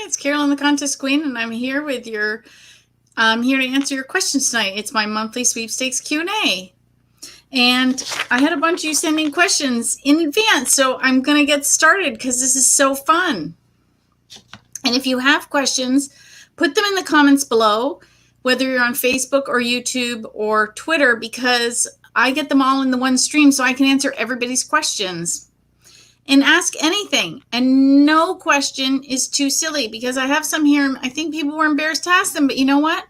it's Carolyn, the Contest Queen, and I'm here with I'm here to answer your questions tonight. It's my monthly sweepstakes Q&A. And I had a bunch of you sending questions in advance, so I'm going to get started because this is so fun. And if you have questions, put them in the comments below, whether you're on Facebook or YouTube or Twitter, because I get them all in the one stream so I can answer everybody's questions. And ask anything. And no question is too silly, because I have some here. I think people were embarrassed to ask them, but you know what?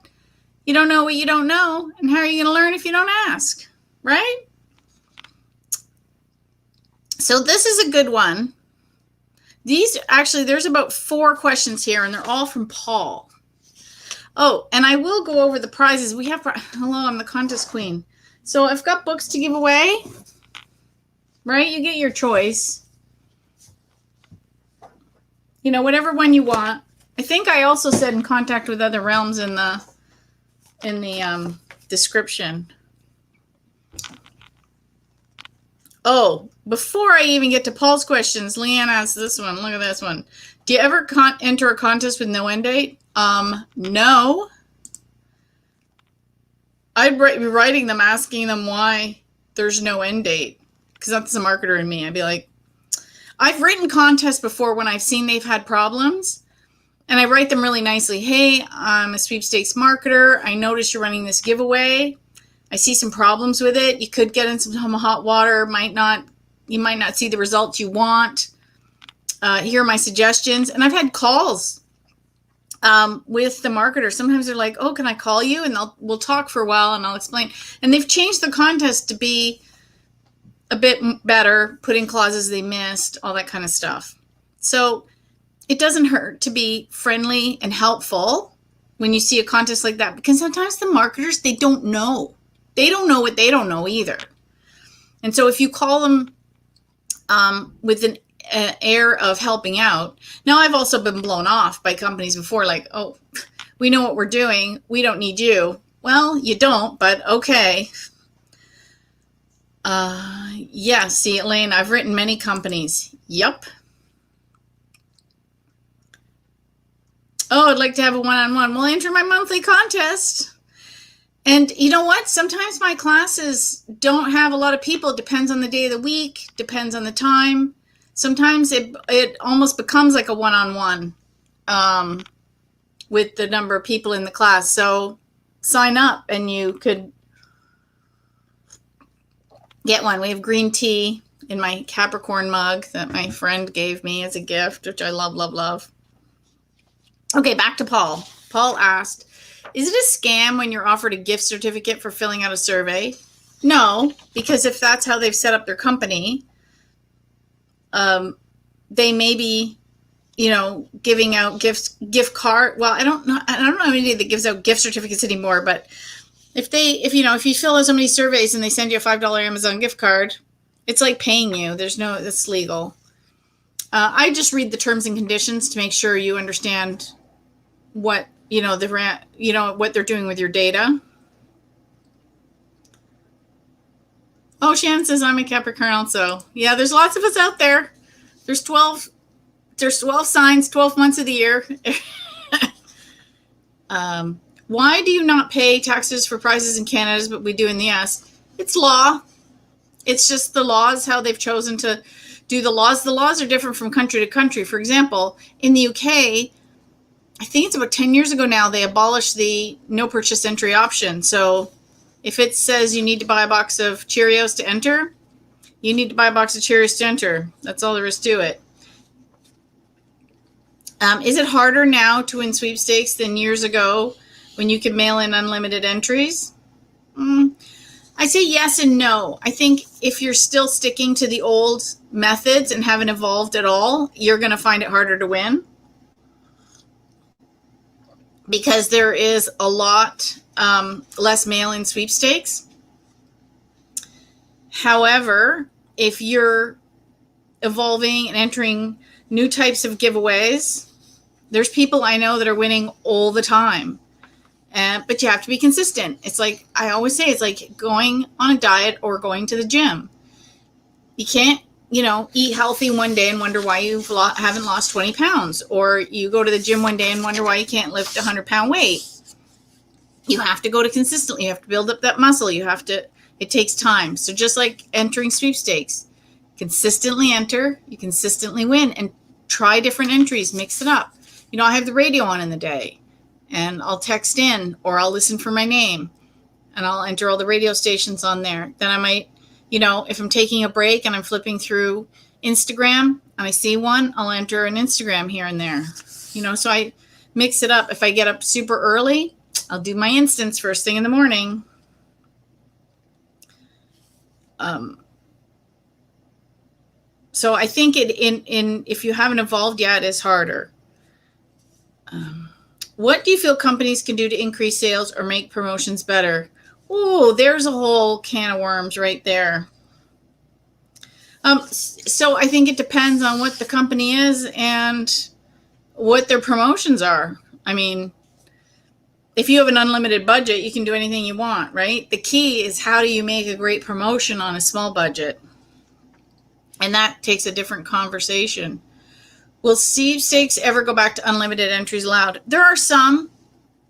You don't know what you don't know. And how are you going to learn if you don't ask? Right? So this is a good one. There's about 4 questions here, and they're all from Paul. Oh, and I will go over the prizes. Hello, I'm the Contest Queen. So I've got books to give away. Right? You get your choice. You know, whatever one you want. I think I also said in contact with other realms in the description. Oh, before I even get to Paul's questions, Leanne asked this one. Look at this one. Do you ever enter a contest with no end date? No. I'd be writing them, asking them why there's no end date, because that's the marketer in me. I'd be like, I've written contests before when I've seen they've had problems, and I write them really nicely. Hey, I'm a sweepstakes marketer. I noticed you're running this giveaway. I see some problems with it. You could get in some hot water. You might not see the results you want. Here are my suggestions. And I've had calls with the marketer. Sometimes they're like, oh, can I call you? And we'll talk for a while and I'll explain. And they've changed the contest to be a bit better, put in clauses they missed, all that kind of stuff. So it doesn't hurt to be friendly and helpful when you see a contest like that, because sometimes the marketers, they don't know. They don't know what they don't know either. And so if you call them with an air of helping out. Now, I've also been blown off by companies before, like, oh, we know what we're doing. We don't need you. Well, you don't, but okay. Yeah, see, Elaine, I've written many companies. Yup. Oh, I'd like to have a one-on-one. Well, enter my monthly contest. And you know what? Sometimes my classes don't have a lot of people. It depends on the day of the week, depends on the time. Sometimes it almost becomes like a one-on-one with the number of people in the class. So sign up and you could get one. We have green tea in my Capricorn mug that my friend gave me as a gift, which I love, love, love. Okay, back to Paul. Paul asked, is it a scam when you're offered a gift certificate for filling out a survey? No, because if that's how they've set up their company, they may be, giving out gift card. Well, I don't know anybody that gives out gift certificates anymore, but if you fill out so many surveys and they send you a $5 Amazon gift card, it's like paying you. It's legal. I just read the terms and conditions to make sure you understand what, what they're doing with your data. Oh, Shannon says I'm a Capricorn also. Yeah, there's lots of us out there. There's 12 signs, 12 months of the year. Why do you not pay taxes for prizes in Canada, but we do in the US? It's law. It's just the laws, how they've chosen to do the laws. The laws are different from country to country. For example, in the UK, I think it's about 10 years ago now, they abolished the no purchase entry option. So if it says you need to buy a box of Cheerios to enter, you need to buy a box of Cheerios to enter. That's all there is to it. Is it harder now to win sweepstakes than years ago when you could mail in unlimited entries? I say yes and no. I think if you're still sticking to the old methods and haven't evolved at all, you're going to find it harder to win, because there is a lot less mail-in sweepstakes. However, if you're evolving and entering new types of giveaways, there's people I know that are winning all the time. But you have to be consistent. It's I always say, it's like going on a diet or going to the gym. You can't eat healthy one day and wonder why you haven't lost 20 pounds, or you go to the gym one day and wonder why you can't lift a 100-pound weight. You have to go to consistently. You have to build up that muscle. It takes time. So just like entering sweepstakes, consistently enter, you consistently win, and try different entries, mix it up. I have the radio on in the day, and I'll text in, or I'll listen for my name, and I'll enter all the radio stations on there. Then I might, if I'm taking a break and I'm flipping through Instagram and I see one, I'll enter an Instagram here and there. So I mix it up. If I get up super early, I'll do my instance first thing in the morning. So I think if you haven't evolved yet, it is harder. What do you feel companies can do to increase sales or make promotions better? Oh, there's a whole can of worms right there. So I think it depends on what the company is and what their promotions are. I mean, if you have an unlimited budget, you can do anything you want, right? The key is, how do you make a great promotion on a small budget? And that takes a different conversation. Will sweepstakes ever go back to unlimited entries allowed? There are some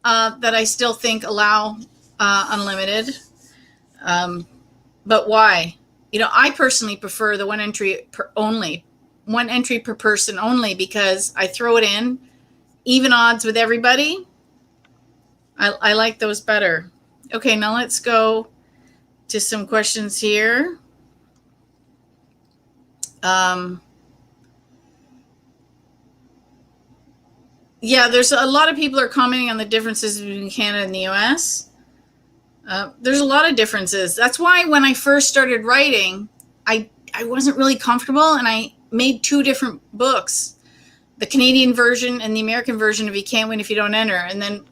that I still think allow unlimited. But why? I personally prefer the one entry per person only, because I throw it in even odds with everybody. I like those better. Okay, now let's go to some questions here. Yeah, there's a lot of people are commenting on the differences between Canada and the US. There's a lot of differences. That's why when I first started writing, I wasn't really comfortable, and I made two different books, the Canadian version and the American version of You Can't Win If You Don't Enter. And then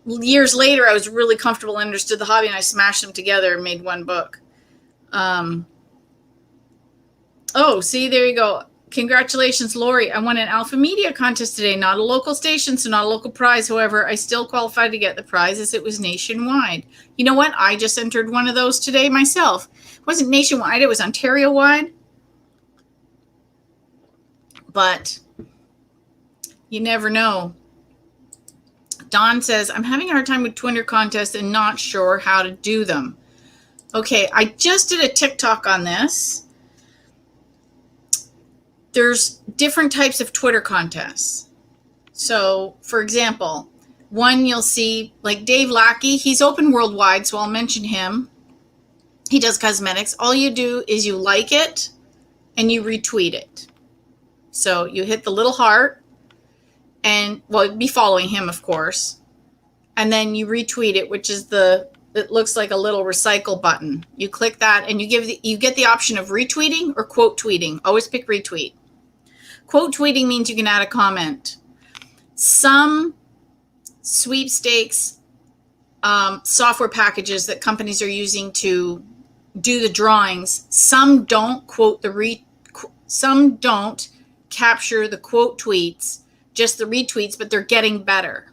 years later, I was really comfortable and understood the hobby, and I smashed them together and made one book. See, there you go. Congratulations, Lori. I won an Alpha Media contest today. Not a local station, so not a local prize. However, I still qualified to get the prize, as it was nationwide. You know what? I just entered one of those today myself. It wasn't nationwide. It was Ontario-wide. But you never know. Don says, I'm having a hard time with Twitter contests and not sure how to do them. Okay, I just did a TikTok on this. There's different types of Twitter contests. So, for example, one you'll see, like Dave Lackey, he's open worldwide, so I'll mention him. He does cosmetics. All you do is you like it and you retweet it. So you hit the little heart, and, well, be following him, of course. And then you retweet it, which is it looks like a little recycle button. You click that, and you get the option of retweeting or quote tweeting. Always pick retweet. Quote tweeting means you can add a comment. Some sweepstakes software packages that companies are using to do the drawings, some don't some don't capture the quote tweets, just the retweets, but they're getting better.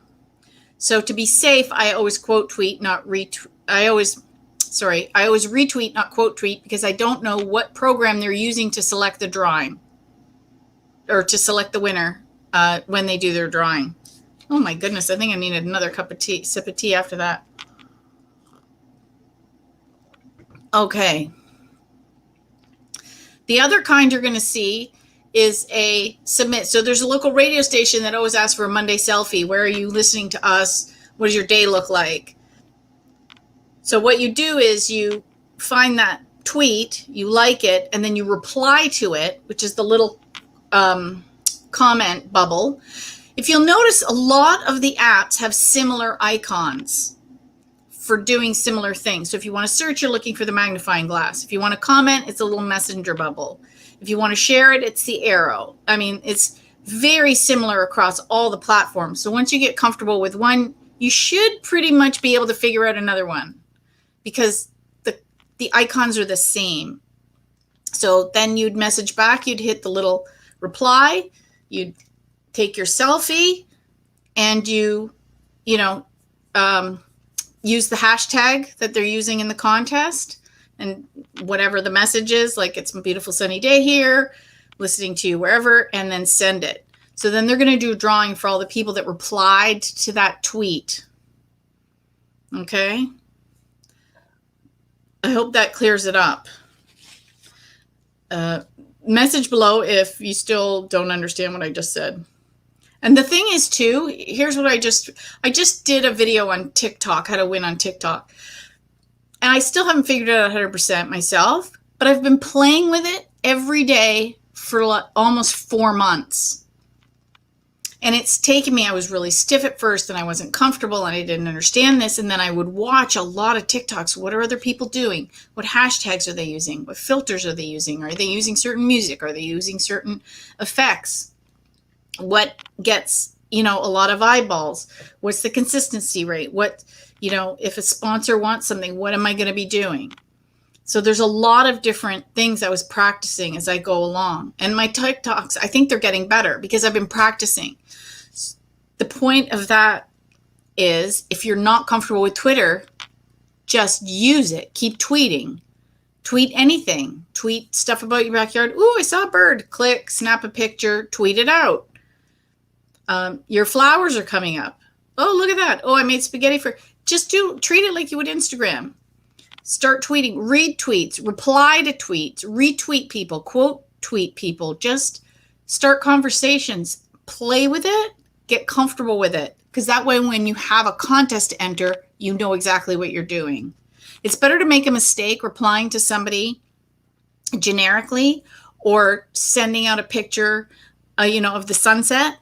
So to be safe, I always quote tweet, not retweet. I always retweet, not quote tweet, because I don't know what program they're using to select the drawing or to select the winner when they do their drawing. Oh my goodness, I think I needed another sip of tea after that. Okay. The other kind you're going to see is a submit. So there's a local radio station that always asks for a Monday selfie. Where are you listening to us? What does your day look like? So what you do is you find that tweet, you like it, and then you reply to it, which is the little comment bubble. If you'll notice, a lot of the apps have similar icons for doing similar things. So if you want to search, you're looking for the magnifying glass. If you want to comment, it's a little messenger bubble. If you want to share it, it's the arrow. I mean, it's very similar across all the platforms. So once you get comfortable with one, you should pretty much be able to figure out another one, because the icons are the same. So then you'd message back, you'd hit the little reply, you'd take your selfie, and use the hashtag that they're using in the contest. and whatever the message is, like it's a beautiful sunny day here, listening to you wherever, and then send it. So then they're going to do a drawing for all the people that replied to that tweet. Okay? I hope that clears it up. Message below if you still don't understand what I just said. And the thing is too, here's what I just did a video on TikTok, how to win on TikTok. And I still haven't figured it out 100% myself, but I've been playing with it every day for almost 4 months. And it's taken me, I was really stiff at first and I wasn't comfortable and I didn't understand this. And then I would watch a lot of TikToks. What are other people doing? What hashtags are they using? What filters are they using? Are they using certain music? Are they using certain effects? What gets, a lot of eyeballs? What's the consistency rate? What, if a sponsor wants something, what am I going to be doing? So there's a lot of different things I was practicing as I go along. And my TikToks, I think they're getting better because I've been practicing. The point of that is if you're not comfortable with Twitter, just use it. Keep tweeting. Tweet anything. Tweet stuff about your backyard. Ooh, I saw a bird. Click, snap a picture, tweet it out. Your flowers are coming up. Oh, look at that. Oh, I made spaghetti just treat it like you would Instagram. Start tweeting, read tweets, reply to tweets, retweet people, quote tweet people. Just start conversations. Play with it. Get comfortable with it. Because that way when you have a contest to enter, you know exactly what you're doing. It's better to make a mistake replying to somebody generically or sending out a picture, of the sunset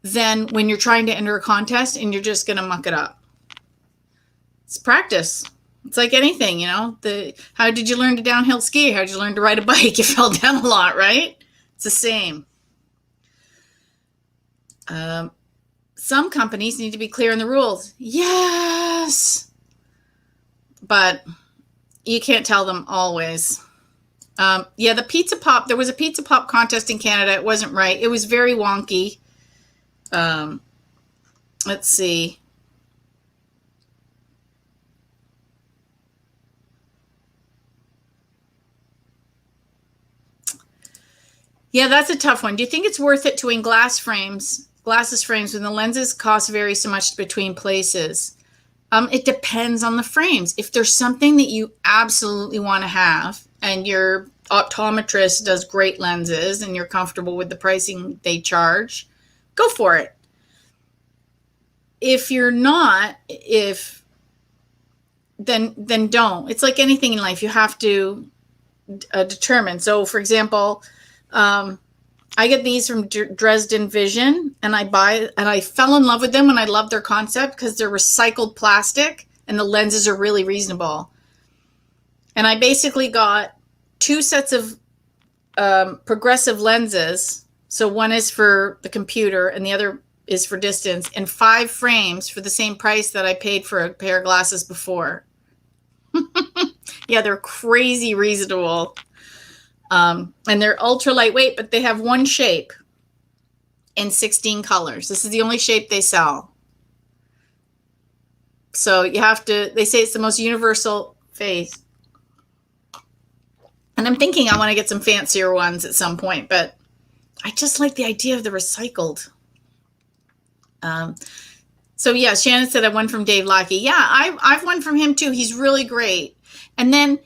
than when you're trying to enter a contest and you're just going to muck it up. It's practice. It's like anything, how did you learn to downhill ski? How did you learn to ride a bike? You fell down a lot, right? It's the same. Some companies need to be clear in the rules. Yes. But you can't tell them always. The Pizza Pop, there was a Pizza Pop contest in Canada. It wasn't right. It was very wonky. Let's see. Yeah, that's a tough one. Do you think it's worth it to win glasses frames when the lenses cost vary so much between places? It depends on the frames. If there's something that you absolutely want to have and your optometrist does great lenses and you're comfortable with the pricing they charge, go for it. If you're not, then don't. It's like anything in life. You have to determine. So, for example, I get these from Dresden Vision and I fell in love with them and I love their concept because they're recycled plastic and the lenses are really reasonable. And I basically got 2 sets of progressive lenses. So one is for the computer and the other is for distance, and 5 frames for the same price that I paid for a pair of glasses before. Yeah, they're crazy reasonable. And they're ultra lightweight, but they have one shape in 16 colors. This is the only shape they sell. So they say it's the most universal face. And I'm thinking I want to get some fancier ones at some point, but I just like the idea of the recycled. So yeah, Shannon said I won from Dave Lackey. Yeah, I've won from him too. He's really great. And then,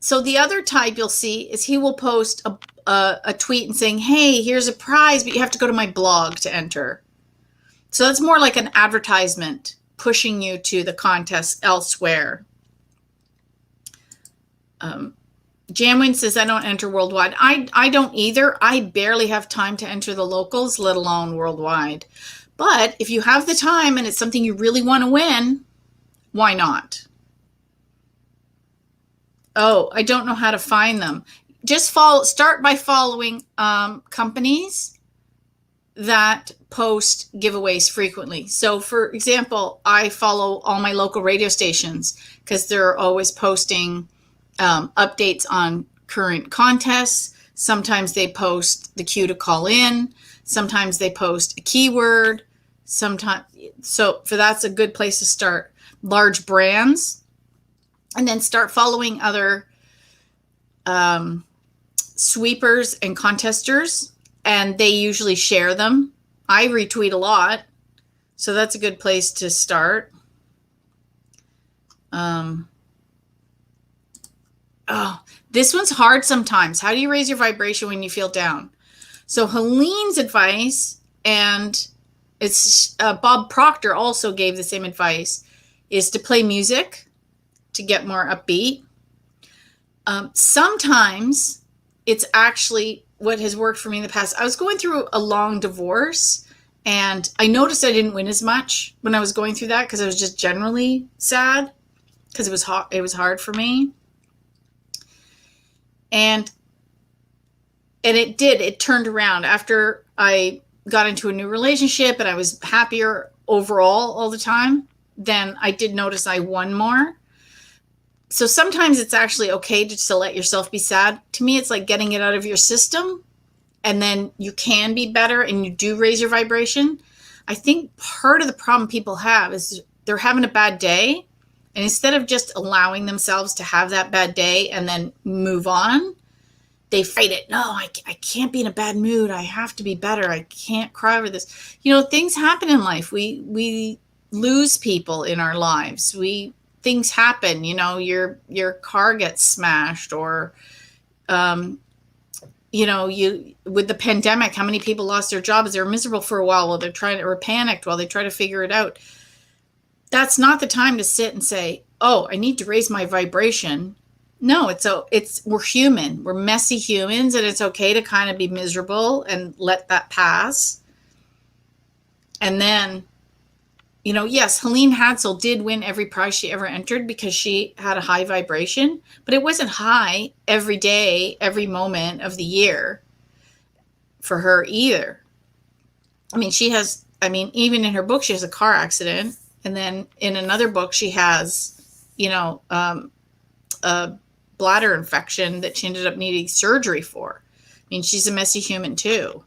so the other type you'll see is he will post a tweet and saying, hey, here's a prize, but you have to go to my blog to enter. So that's more like an advertisement pushing you to the contest elsewhere. Jamwin says, I don't enter worldwide. I don't either. I barely have time to enter the locals, let alone worldwide. But if you have the time and it's something you really want to win, why not? Oh, I don't know how to find them. Just start by following companies that post giveaways frequently. So for example, I follow all my local radio stations because they're always posting updates on current contests. Sometimes they post the cue to call in. Sometimes they post a keyword. So that's a good place to start. Large brands, and then start following other sweepers and contesters, and they usually share them. I retweet a lot, so that's a good place to start. Oh, this one's hard sometimes. How do you raise your vibration when you feel down? So Helene's advice, and it's Bob Proctor also gave the same advice, is to play music to get more upbeat. Sometimes it's actually what has worked for me in the past. I was going through a long divorce, and I noticed I didn't win as much when I was going through that because I was just generally sad because it was hard for me. And it turned around after I got into a new relationship and I was happier overall all the time. Then I did notice I won more. So sometimes it's actually okay to let yourself be sad. To me, it's like getting it out of your system, and then you can be better and you do raise your vibration. I think part of the problem people have is they're having a bad day, and instead of just allowing themselves to have that bad day and then move on, they fight it. No, I can't be in a bad mood. I have to be better. I can't cry over this. Things happen in life. We lose people in our lives. Things happen. Your car gets smashed, or you with the pandemic, how many people lost their jobs? They were miserable for a while while they're trying to, or panicked while they try to figure it out. That's not the time to sit and say, oh, I need to raise my vibration. No, we're human. We're messy humans, and it's okay to kind of be miserable and let that pass. And then, yes, Helene Hadsel did win every prize she ever entered because she had a high vibration, but it wasn't high every day, every moment of the year for her either. Even in her book, she has a car accident. And then in another book, she has, a bladder infection that she ended up needing surgery for. She's a messy human too.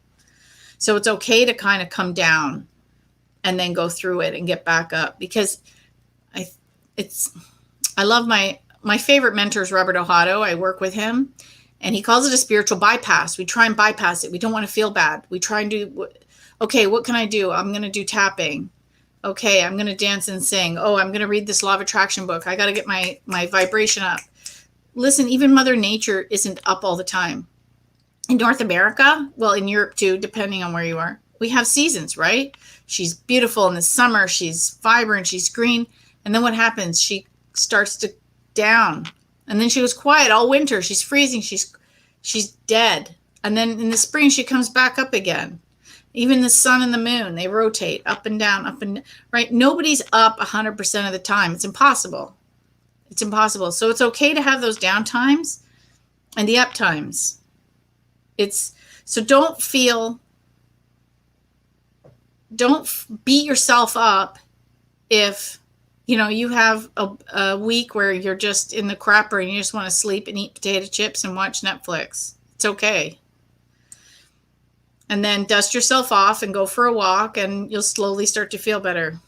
So it's okay to kind of come down and then go through it and get back up, because I love my favorite mentor is Robert Ohado. I work with him, and he calls it a spiritual bypass. We try and bypass it. We don't want to feel bad. We try and do, okay, what can I do? I'm going to do tapping. Okay, I'm going to dance and sing. Oh, I'm going to read this law of attraction book. I got to get my vibration up. Listen, even Mother Nature isn't up all the time. In North America, well, in Europe too, depending on where you are, we have seasons, right? She's beautiful in the summer. She's vibrant. She's green. And then what happens? She starts to down. And then she was quiet all winter. She's freezing. She's dead. And then in the spring, she comes back up again. Even the sun and the moon, they rotate up and down, right? Nobody's up 100% of the time. It's impossible. It's impossible. So it's okay to have those down times and the up times. So don't beat yourself up if, you have a week where you're just in the crapper and you just want to sleep and eat potato chips and watch Netflix. It's okay. And then dust yourself off and go for a walk, and you'll slowly start to feel better.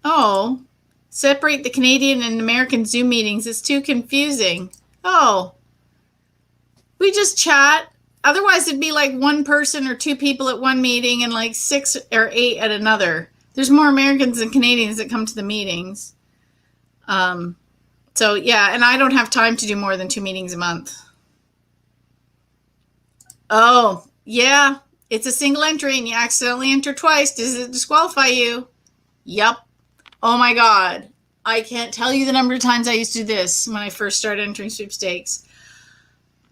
Oh, separate the Canadian and American Zoom meetings. It's too confusing. Oh, we just chat. Otherwise, it'd be like one person or two people at one meeting and like 6 or 8 at another. There's more Americans than Canadians that come to the meetings. So, yeah, and I don't have time to do more than 2 meetings a month. Oh, yeah, it's a single entry and you accidentally enter twice. Does it disqualify you? Yep. Oh my God. I can't tell you the number of times I used to do this when I first started entering sweepstakes.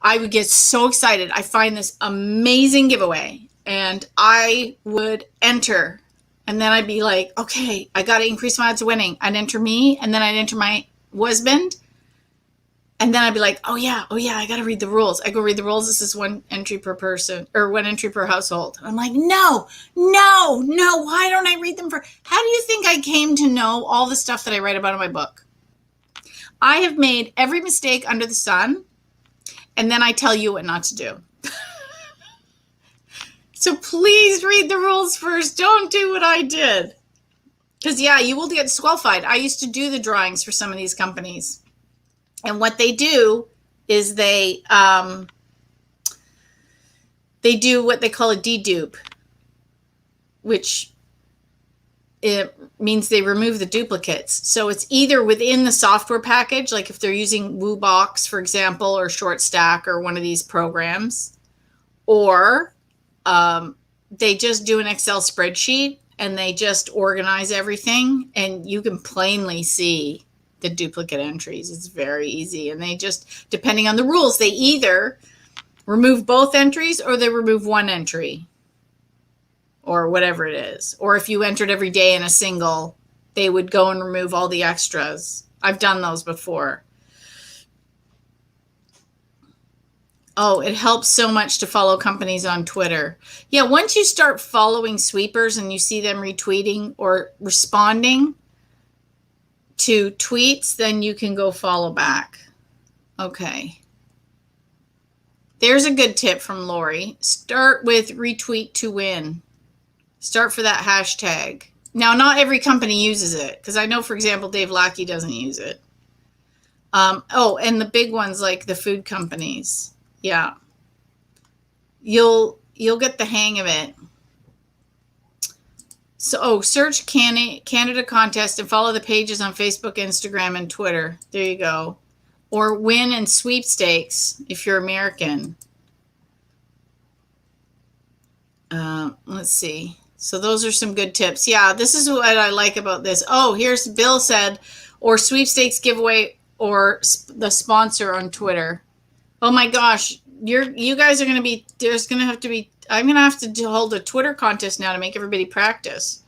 I would get so excited. I find this amazing giveaway and I would enter, and then I'd be like, okay, I got to increase my odds of winning. I'd enter me, and then I'd enter my husband. And then I'd be like, oh yeah, I got to read the rules. I go read the rules. This is 1 entry per person, or 1 entry per household. I'm like, no. Why don't I read them how do you think I came to know all the stuff that I write about in my book? I have made every mistake under the sun, and then I tell you what not to do. So please read the rules first. Don't do what I did. Because yeah, you will get disqualified. I used to do the drawings for some of these companies. And what they do is they do what they call a dedupe, which it means they remove the duplicates. So it's either within the software package, like if they're using WooBox, for example, or ShortStack or one of these programs, or they just do an Excel spreadsheet and they just organize everything, and you can plainly see the duplicate entries. It's very easy. And they just, depending on the rules, they either remove both entries or they remove one entry or whatever it is. Or if you entered every day in a single, they would go and remove all the extras. I've done those before. Oh, it helps so much to follow companies on Twitter. Yeah, once you start following sweepers and you see them retweeting or responding to tweets, then you can go follow back. Okay. There's a good tip from Lori. Start with retweet to win. Start for that hashtag. Now, not every company uses it, because I know, for example, Dave Lackey doesn't use it. Oh, and the big ones like the food companies. Yeah. You'll get the hang of it. So, search Canada contest and follow the pages on Facebook, Instagram, and Twitter. There you go. Or win and sweepstakes if you're American. Let's see. So those are some good tips. Yeah, this is what I like about this. Oh, here's Bill said, or sweepstakes giveaway or the sponsor on Twitter. Oh my gosh, you guys are going to be, there's going to have to be, I'm going to have to hold a Twitter contest now to make everybody practice.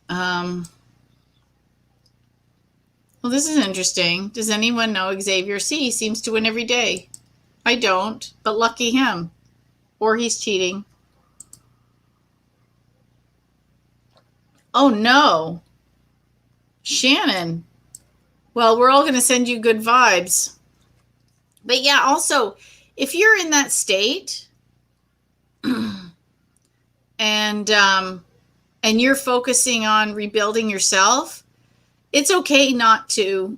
Well, this is interesting. Does anyone know Xavier C seems to win every day? I don't, but lucky him. Or he's cheating. Oh no. Shannon. Well, we're all going to send you good vibes. But yeah, also, if you're in that state and you're focusing on rebuilding yourself, it's okay not to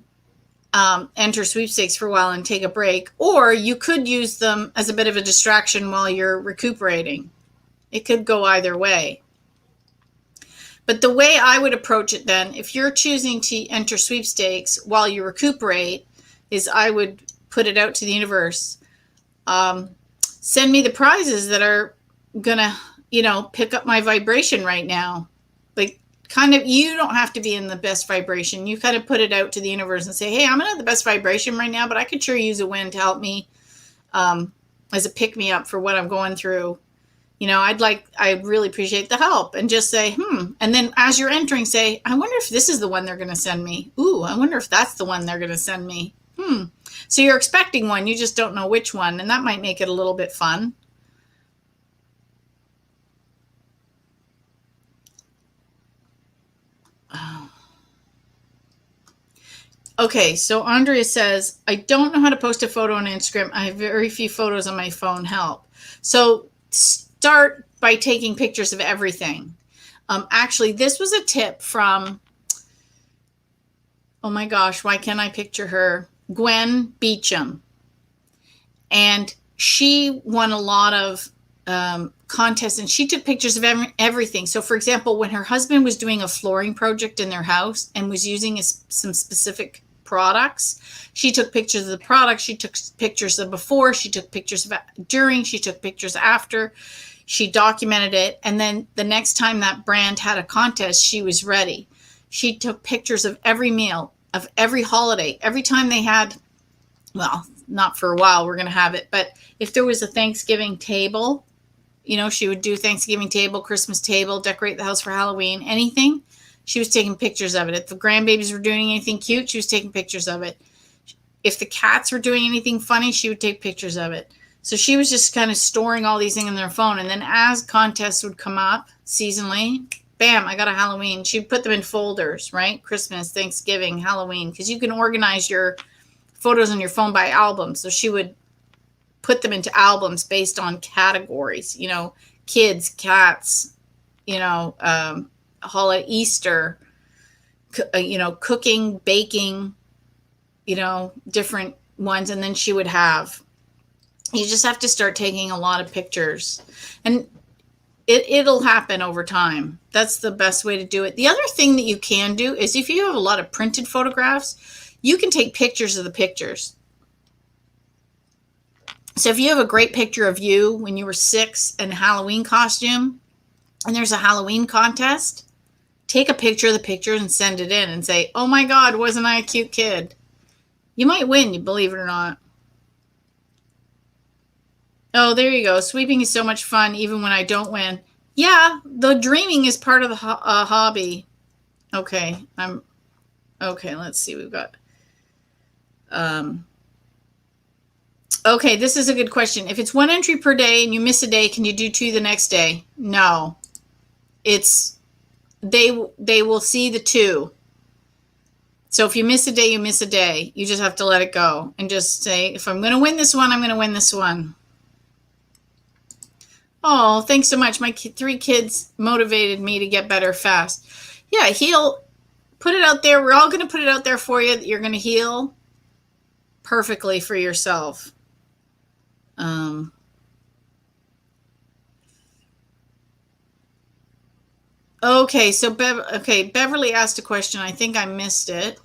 enter sweepstakes for a while and take a break, or you could use them as a bit of a distraction while you're recuperating. It could go either way. But the way I would approach it then, if you're choosing to enter sweepstakes while you recuperate, is I would put it out to the universe. Send me the prizes that are gonna, pick up my vibration right now. Like, kind of, you don't have to be in the best vibration. You kind of put it out to the universe and say, hey, I'm not in the best vibration right now, but I could sure use a win to help me as a pick-me-up for what I'm going through. I'd really appreciate the help, and just say, and then as you're entering, say, I wonder if this is the one they're going to send me. Ooh, I wonder if that's the one they're going to send me. So you're expecting one, you just don't know which one, and that might make it a little bit fun. Okay, so Andrea says, I don't know how to post a photo on Instagram. I have very few photos on my phone. Help. So start by taking pictures of everything. Actually, this was a tip from, oh my gosh, why can't I picture her? Gwen Beecham. And she won a lot of contests, and she took pictures of everything. So, for example, when her husband was doing a flooring project in their house and was using some specific products, she took pictures of the products. She took pictures of before. She took pictures of during. She took pictures after. She documented it. And then the next time that brand had a contest, she was ready. She took pictures of every meal, of every holiday, every time they had, well, not for a while, we're going to have it, but if there was a Thanksgiving table, she would do Thanksgiving table, Christmas table, decorate the house for Halloween, anything. She was taking pictures of it. If the grandbabies were doing anything cute, she was taking pictures of it. If the cats were doing anything funny, she would take pictures of it. So she was just kind of storing all these things in their phone. And then as contests would come up seasonally, bam, I got a Halloween. She'd put them in folders, right? Christmas, Thanksgiving, Halloween, because you can organize your photos on your phone by albums. So she would put them into albums based on categories, kids, cats, holiday, Easter, cooking, baking, different ones. And then she would have, you just have to start taking a lot of pictures, and it'll happen over time. That's the best way to do it. The other thing that you can do is if you have a lot of printed photographs, you can take pictures of the pictures. So if you have a great picture of you when you were 6 in a Halloween costume, and there's a Halloween contest, take a picture of the picture and send it in and say, oh my God, wasn't I a cute kid? You might win, you believe it or not. Oh, there you go. Sweeping is so much fun, even when I don't win. Yeah, the dreaming is part of the hobby. Okay, okay. Let's see. We've got. Okay, this is a good question. If it's 1 entry per day and you miss a day, can you do 2 the next day? No. They will see the 2. So if you miss a day, you miss a day. You just have to let it go and just say, if I'm going to win this one, I'm going to win this one. Oh, thanks so much. My 3 kids motivated me to get better fast. Yeah, heal. Put it out there. We're all going to put it out there for you that you're going to heal perfectly for yourself. Okay, so Beverly asked a question. I think I missed it.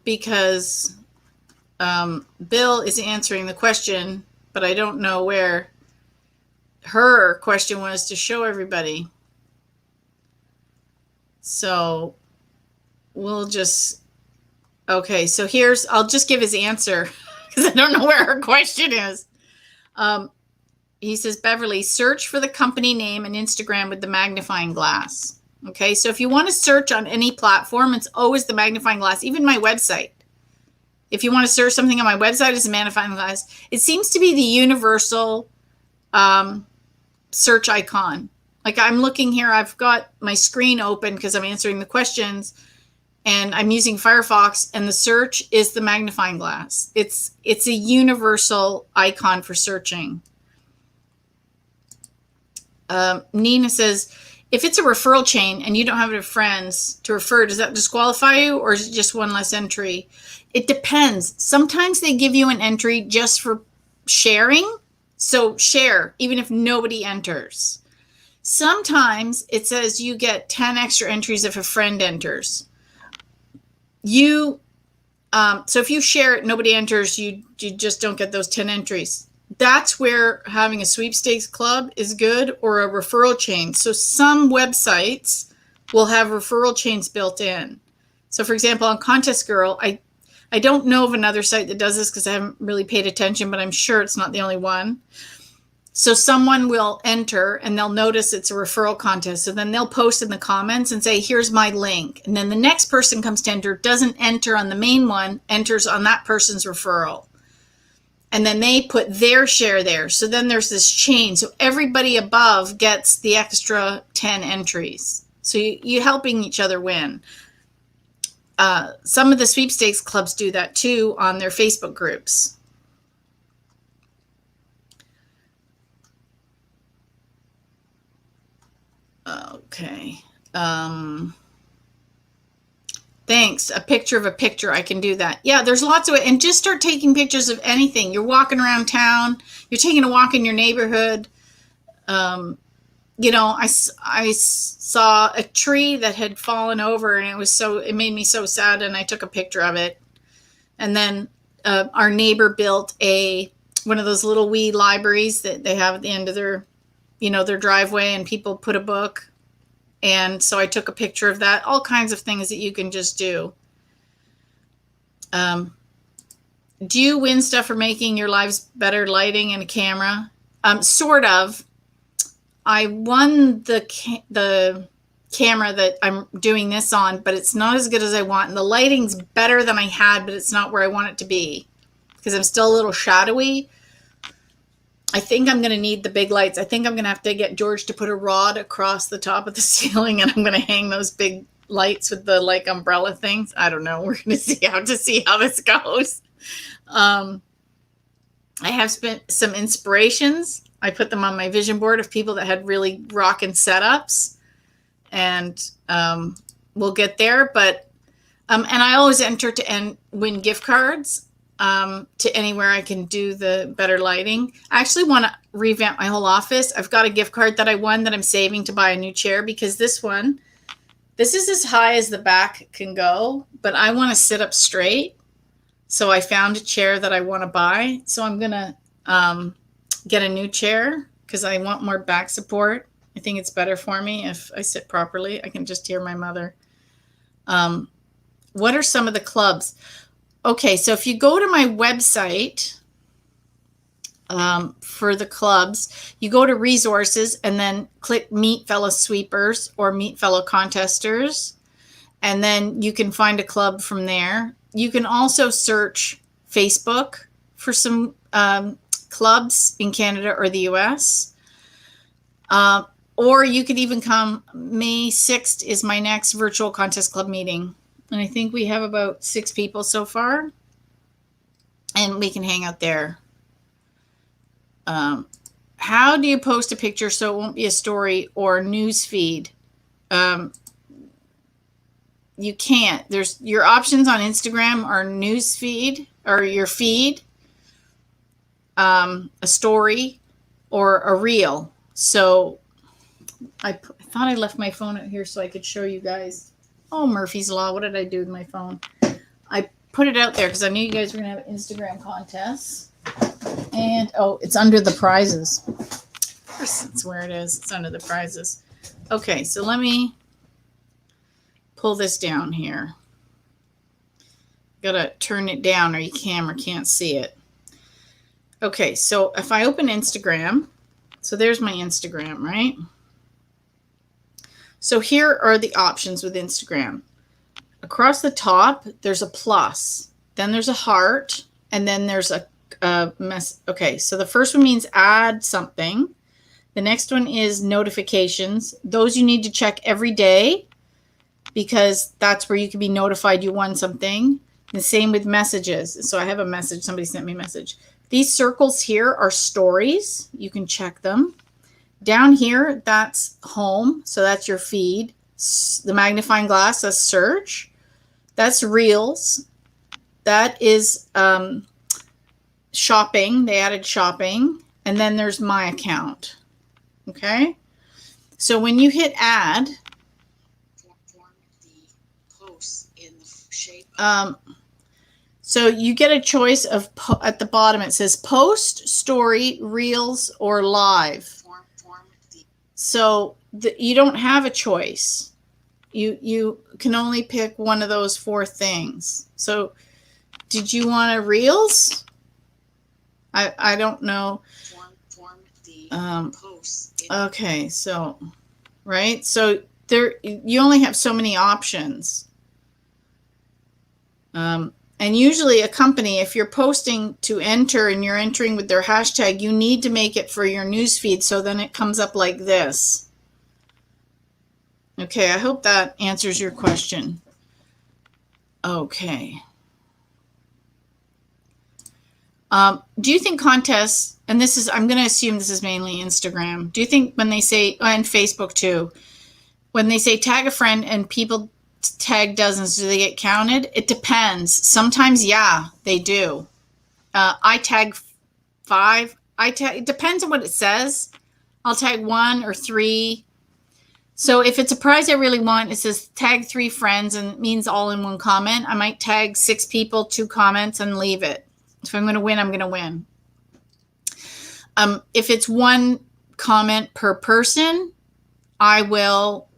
Because Bill is answering the question, but I don't know where. Her question was to show everybody. So we'll just, okay, so I'll just give his answer because I don't know where her question is. He says, Beverly, search for the company name and Instagram with the magnifying glass. Okay, so if you want to search on any platform, it's always the magnifying glass, even my website. If you want to search something on my website, it's a magnifying glass. It seems to be the universal search icon. Like I'm looking here, I've got my screen open because I'm answering the questions, and I'm using Firefox, and the search is the magnifying glass. It's a universal icon for searching. Nina says, if it's a referral chain and you don't have enough friends to refer, does that disqualify you, or is it just one less entry? It depends. Sometimes they give you an entry just for sharing. So share, even if nobody enters. Sometimes it says you get 10 extra entries if a friend enters. So if you share it, nobody enters, you just don't get those 10 entries. That's where having a sweepstakes club is good, or a referral chain. So some websites will have referral chains built in. So for example, on Contest Girl, I don't know of another site that does this because I haven't really paid attention, but I'm sure it's not the only one. So someone will enter and they'll notice it's a referral contest. So then they'll post in the comments and say, here's my link. And then the next person comes to enter, doesn't enter on the main one, enters on that person's referral. And then they put their share there. So then there's this chain. So everybody above gets the extra 10 entries. So you're helping each other win. Some of the sweepstakes clubs do that too on their Facebook groups. Okay. Thanks. A picture of a picture. I can do that. Yeah, there's lots of it. And just start taking pictures of anything. You're walking around town. You're taking a walk in your neighborhood. I saw a tree that had fallen over, and it made me so sad, and I took a picture of it. And then our neighbor built one of those little wee libraries that they have at the end of their driveway, and people put a book. And so I took a picture of that. All kinds of things that you can just do. Do you win stuff for making your lives better, lighting and a camera? Sort of. I won the camera that I'm doing this on, but it's not as good as I want. And the lighting's better than I had, but it's not where I want it to be because I'm still a little shadowy. I think I'm going to need the big lights. I think I'm going to have to get George to put a rod across the top of the ceiling, and I'm going to hang those big lights with the umbrella things. I don't know. We're going to see how this goes. I have spent some inspirations. I put them on my vision board of people that had really rockin' setups. And we'll get there. But and I always enter to win gift cards to anywhere I can do the better lighting. I actually want to revamp my whole office. I've got a gift card that I won that I'm saving to buy a new chair, because this is as high as the back can go, but I want to sit up straight. So I found a chair that I want to buy. So I'm going to get a new chair because I want more back support. I think it's better for me if I sit properly. I can just hear my mother. What are some of the clubs? Okay, so if you go to my website for the clubs, you go to resources and then click Meet Fellow Sweepers or Meet Fellow Contesters, and then you can find a club from there. You can also search Facebook for some clubs in Canada or the US. Or you could even come. May 6th is my next virtual contest club meeting. And I think we have about 6 people so far. And we can hang out there. How do you post a picture so it won't be a story or news feed? You can't. There's your options on Instagram are news feed or your feed, a story, or a reel. So I thought I left my phone out here so I could show you guys. Oh, Murphy's Law. What did I do with my phone? I put it out there because I knew you guys were going to have Instagram contests. And, oh, it's under the prizes. That's where it is. It's under the prizes. Okay, so let me pull this down here. Got to turn it down or your camera can't see it. Okay, so if I open Instagram, so there's my Instagram, right? So here are the options with Instagram. Across the top, there's a plus, then there's a heart, and then there's a mess. Okay, so the first one means add something. The next one is notifications. Those you need to check every day because that's where you can be notified you won something. The same with messages. So I have a message. Somebody sent me a message. These circles here are stories. You can check them. Down here, that's home. So that's your feed. The magnifying glass, that's search. That's reels. That is shopping. They added shopping. And then there's my account. Okay. So when you hit add, so you get a choice of at the bottom. It says post, story, reels, or live. So you don't have a choice. You can only pick one of those 4 things. So did you want a reels? I don't know. Okay, so right. So there you only have so many options. And usually a company, if you're posting to enter and you're entering with their hashtag, you need to make it for your newsfeed. So then it comes up like this. Okay, I hope that answers your question. Okay. Do you think contests, and this is, I'm going to assume this is mainly Instagram. Do you think when they say, and Facebook too, when they say tag a friend and people tag dozens, do they get counted? It depends. Sometimes, yeah, they do. I tag 5. It depends on what it says. I'll tag 1 or 3. So if it's a prize I really want, it says tag 3 friends and it means all in one comment. I might tag 6 people, 2 comments and leave it. If I'm going to win, I'm going to win. If it's 1 comment per person, I will,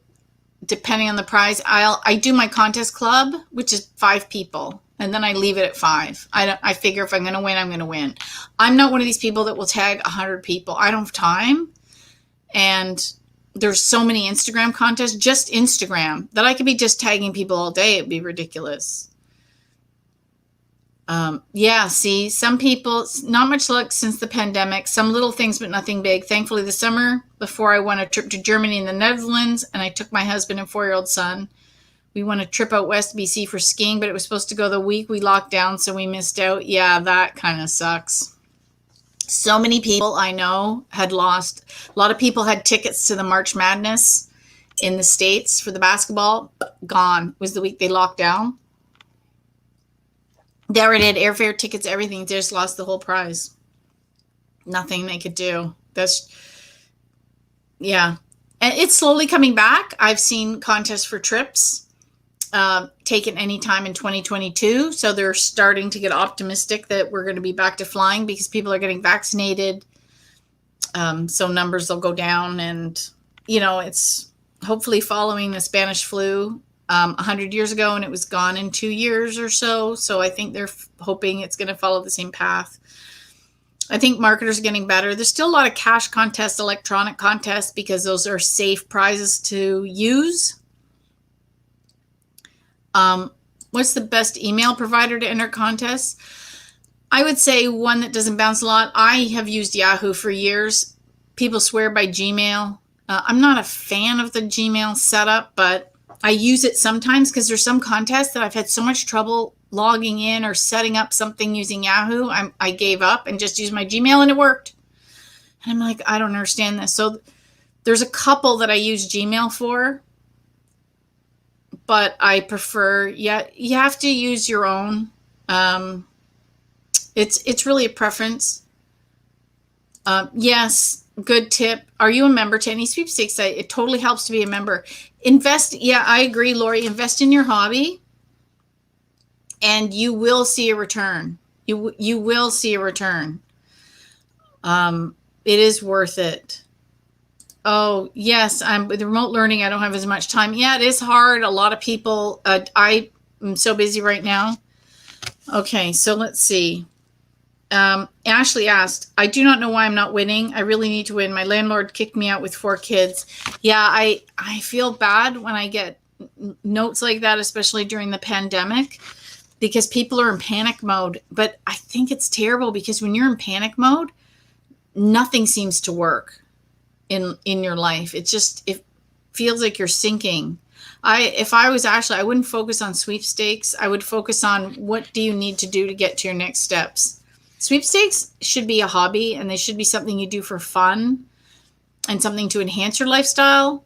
depending on the prize, I do my contest club, which is 5 people, and then I leave it at 5. I figure if I'm going to win, I'm going to win. I'm not one of these people that will tag 100 people. I don't have time, and there's so many Instagram contests, just Instagram, that I could be just tagging people all day. It'd be ridiculous. Yeah, see, some people, not much luck since the pandemic, some little things, but nothing big. Thankfully, this summer, before I went a trip to Germany and the Netherlands, and I took my husband and 4-year-old son, we went a trip out west BC for skiing, but it was supposed to go the week we locked down, so we missed out. Yeah, that kind of sucks. So many people I know had lost. A lot of people had tickets to the March Madness, in the States for the basketball, gone. It was the week they locked down. They already had airfare, tickets, everything. They just lost the whole prize. Nothing they could do. Yeah. And it's slowly coming back. I've seen contests for trips taken anytime in 2022. So they're starting to get optimistic that we're going to be back to flying because people are getting vaccinated. So numbers will go down, and, it's hopefully following the Spanish flu 100 years ago, and it was gone in 2 years or so. So I think they're hoping it's going to follow the same path. I think marketers are getting better. There's still a lot of cash contests, electronic contests, because those are safe prizes to use. What's the best email provider to enter contests? I would say one that doesn't bounce a lot. I have used Yahoo for years. People swear by Gmail. I'm not a fan of the Gmail setup, but I use it sometimes because there's some contests that I've had so much trouble logging in or setting up something using Yahoo. I gave up and just used my Gmail, and it worked. And I'm like, I don't understand this. So there's a couple that I use Gmail for, but I prefer, you have to use your own. It's really a preference. Yes, good tip. Are you a member to any sweepstakes site? It totally helps to be a member. Invest. Yeah, I agree, Lori. Invest in your hobby, and you will see a return. You will see a return. It is worth it. Oh, yes. I'm with remote learning. I don't have as much time. Yeah, it is hard. A lot of people, I am so busy right now. Okay, so let's see. Ashley asked, I do not know why I'm not winning. I really need to win. My landlord kicked me out with 4 kids. Yeah, I feel bad when I get notes like that, especially during the pandemic, because people are in panic mode. But I think it's terrible because when you're in panic mode, nothing seems to work in your life. It feels like you're sinking. If I was Ashley, I wouldn't focus on sweepstakes. I would focus on what do you need to do to get to your next steps. Sweepstakes should be a hobby, and they should be something you do for fun and something to enhance your lifestyle.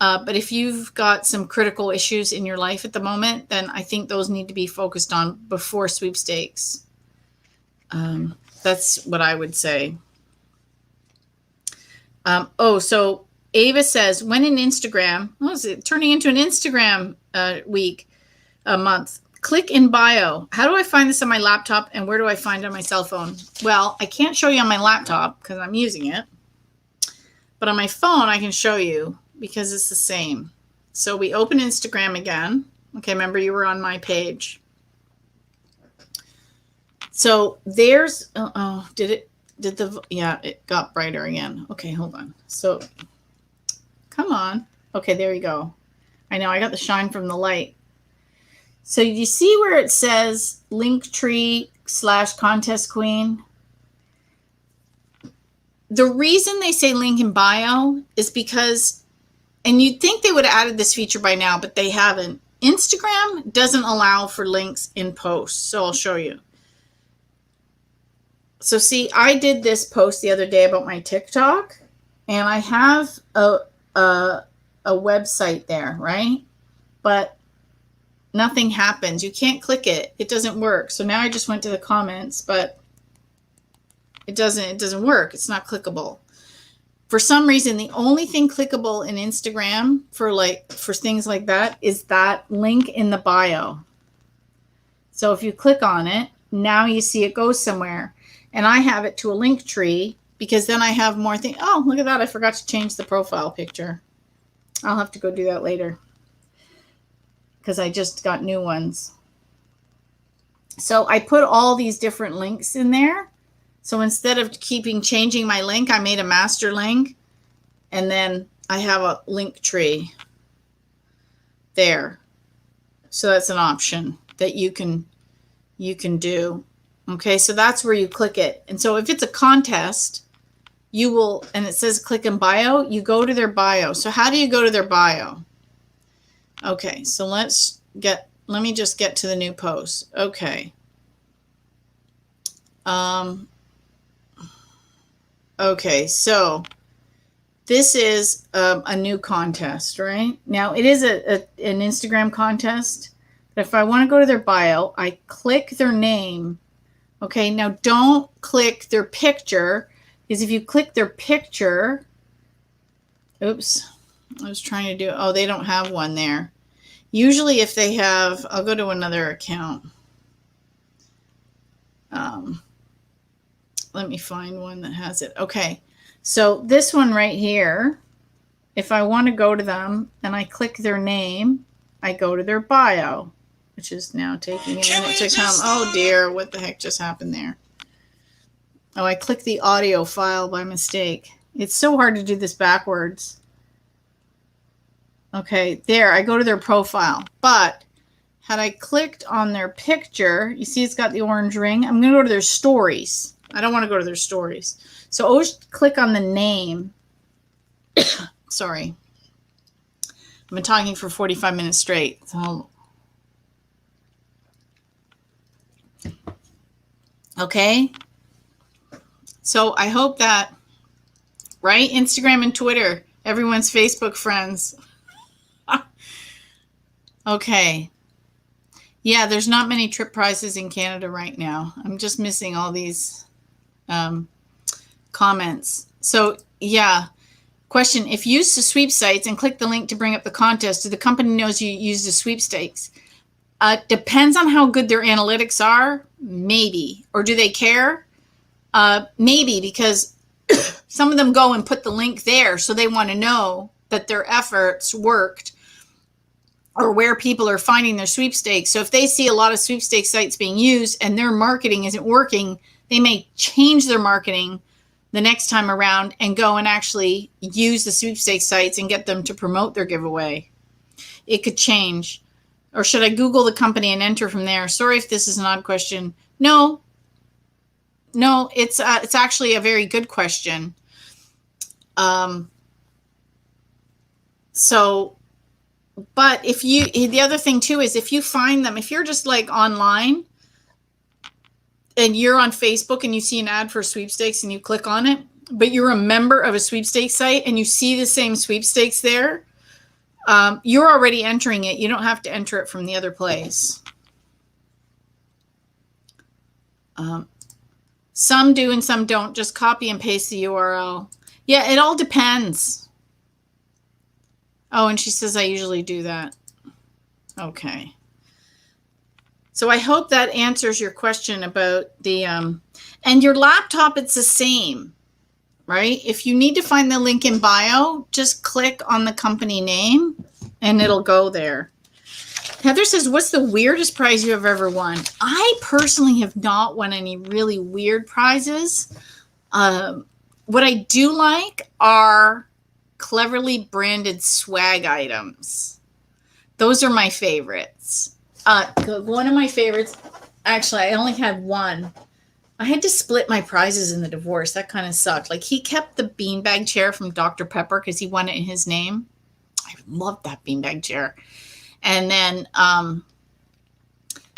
But if you've got some critical issues in your life at the moment, then I think those need to be focused on before sweepstakes. That's what I would say. So Ava says, when in Instagram, is it turning into an Instagram month? Click in bio. How do I find this on my laptop, and where do I find it on my cell phone? Well, I can't show you on my laptop because I'm using it. But on my phone, I can show you because it's the same. So we open Instagram again. Okay, remember you were on my page. So there's, it got brighter again. Okay, hold on. So come on. Okay, there you go. I know I got the shine from the light. So you see where it says Linktree/contest queen? The reason they say link in bio is because, and you'd think they would have added this feature by now, but they haven't. Instagram doesn't allow for links in posts. So I'll show you. So see, I did this post the other day about my TikTok, and I have a website there, right? But nothing happens. You can't click it. It doesn't work. So now I just went to the comments, but it doesn't work. It's not clickable. For some reason, the only thing clickable in Instagram for things like that is that link in the bio. So if you click on it, now you see it goes somewhere. And I have it to a link tree because then I have more things. Oh, look at that. I forgot to change the profile picture. I'll have to go do that later because I just got new ones. So I put all these different links in there. So instead of changing my link, I made a master link, and then I have a link tree there. So that's an option that you can do. Okay, so that's where you click it. And so if it's a contest, you will, and it says click in bio, you go to their bio. So how do you go to their bio? Okay, so let me just get to the new post. Okay. Okay, so this is a new contest, right? Now, it is an Instagram contest. But if I want to go to their bio, I click their name. Okay, now don't click their picture, because if you click their picture, oops, I was trying to do, oh, they don't have one there. Usually if they have, I'll go to another account. Let me find one that has it. Okay, so this one right here, if I want to go to them and I click their name, I go to their bio, which is now taking a minute to come. Oh dear, what the heck just happened there? Oh, I clicked the audio file by mistake. It's so hard to do this backwards. Okay, there, I go to their profile. But had I clicked on their picture, you see it's got the orange ring. I'm going to go to their stories. I don't want to go to their stories. So always click on the name. Sorry. I've been talking for 45 minutes straight. So, okay. So I hope that, right? Instagram and Twitter, everyone's Facebook friends. Okay. Yeah, there's not many trip prizes in Canada right now. I'm just missing all these comments. So, yeah. Question, if you use the sweepstakes and click the link to bring up the contest, do the company knows you use the sweepstakes? Depends on how good their analytics are. Maybe. Or do they care? Maybe, because some of them go and put the link there, so they want to know that their efforts worked or where people are finding their sweepstakes. So if they see a lot of sweepstakes sites being used and their marketing isn't working, they may change their marketing the next time around and go and actually use the sweepstakes sites and get them to promote their giveaway. It could change. Or should I Google the company and enter from there? Sorry if this is an odd question. No, it's actually a very good question. But if you, the other thing too is if you find them, if you're just like online and you're on Facebook and you see an ad for sweepstakes and you click on it, but you're a member of a sweepstakes site and you see the same sweepstakes there, you're already entering it. You don't have to enter it from the other place. Some do and some don't. Just copy and paste the URL. Yeah, it all depends. Oh, and she says I usually do that. Okay. So I hope that answers your question about the, and your laptop, it's the same, right? If you need to find the link in bio, just click on the company name and it'll go there. Heather says, what's the weirdest prize you have ever won? I personally have not won any really weird prizes. What I do like are cleverly branded swag items. Those are my favorites. One of my favorites, actually, I only had one. I had to split my prizes in the divorce. That kind of sucked. Like, he kept the beanbag chair from Dr. Pepper because he won it in his name. I loved that beanbag chair. And then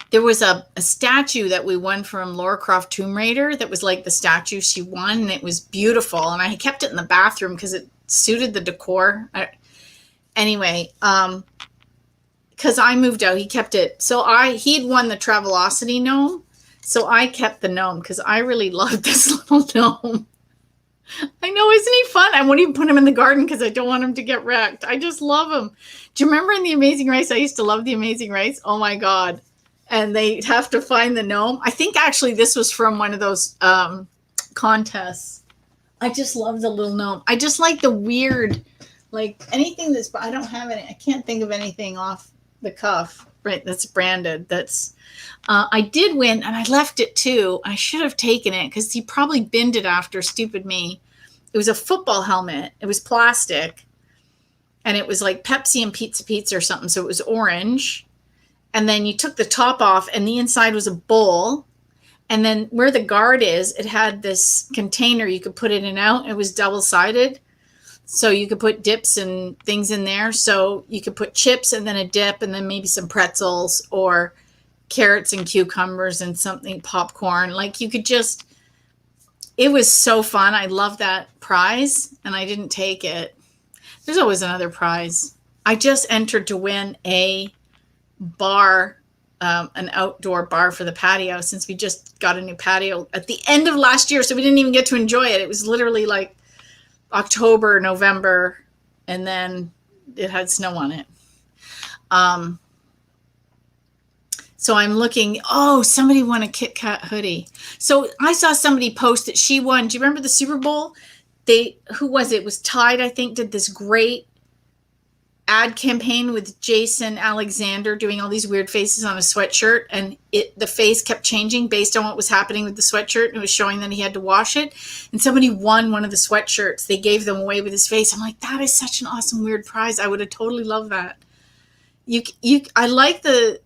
there was a statue that we won from Lara Croft Tomb Raider that was like the statue she won, and it was beautiful. And I kept it in the bathroom because it suited the decor. Anyway, because I moved out, he kept it. So he'd won the Travelocity gnome. So I kept the gnome because I really loved this little gnome. I know, isn't he fun? I won't even put him in the garden because I don't want him to get wrecked. I just love him. Do you remember in The Amazing Race? I used to love The Amazing Race. Oh my God. And they'd have to find the gnome. I think actually this was from one of those contests. I just love the little gnome. I just like the weird, like anything that's, I don't have any, I can't think of anything off the cuff, right? That's branded. That's, I did win and I left it too. I should have taken it because he probably binned it after, stupid me. It was a football helmet. It was plastic and it was like Pepsi and Pizza or something. So it was orange. And then you took the top off and the inside was a bowl. And then where the guard is, it had this container you could put in and out. It was double-sided. So you could put dips and things in there. So you could put chips and then a dip and then maybe some pretzels or carrots and cucumbers and something, popcorn. Like you could just, It was so fun. I love that prize, and I didn't take it. There's always another prize. I just entered to win a bar, an outdoor bar for the patio, since we just got a new patio at the end of last year. So we didn't even get to enjoy it. It was literally like October, November, and then it had snow on it. So I'm looking, oh, somebody won a Kit Kat hoodie. So I saw somebody post that she won. Do you remember the Super Bowl? Who was it? It was Tide, I think, did this great ad campaign with Jason Alexander doing all these weird faces on a sweatshirt, and the face kept changing based on what was happening with the sweatshirt, and it was showing that he had to wash it. And somebody won one of the sweatshirts. They gave them away with his face. I'm like, that is such an awesome weird prize. I would have totally loved that. I like the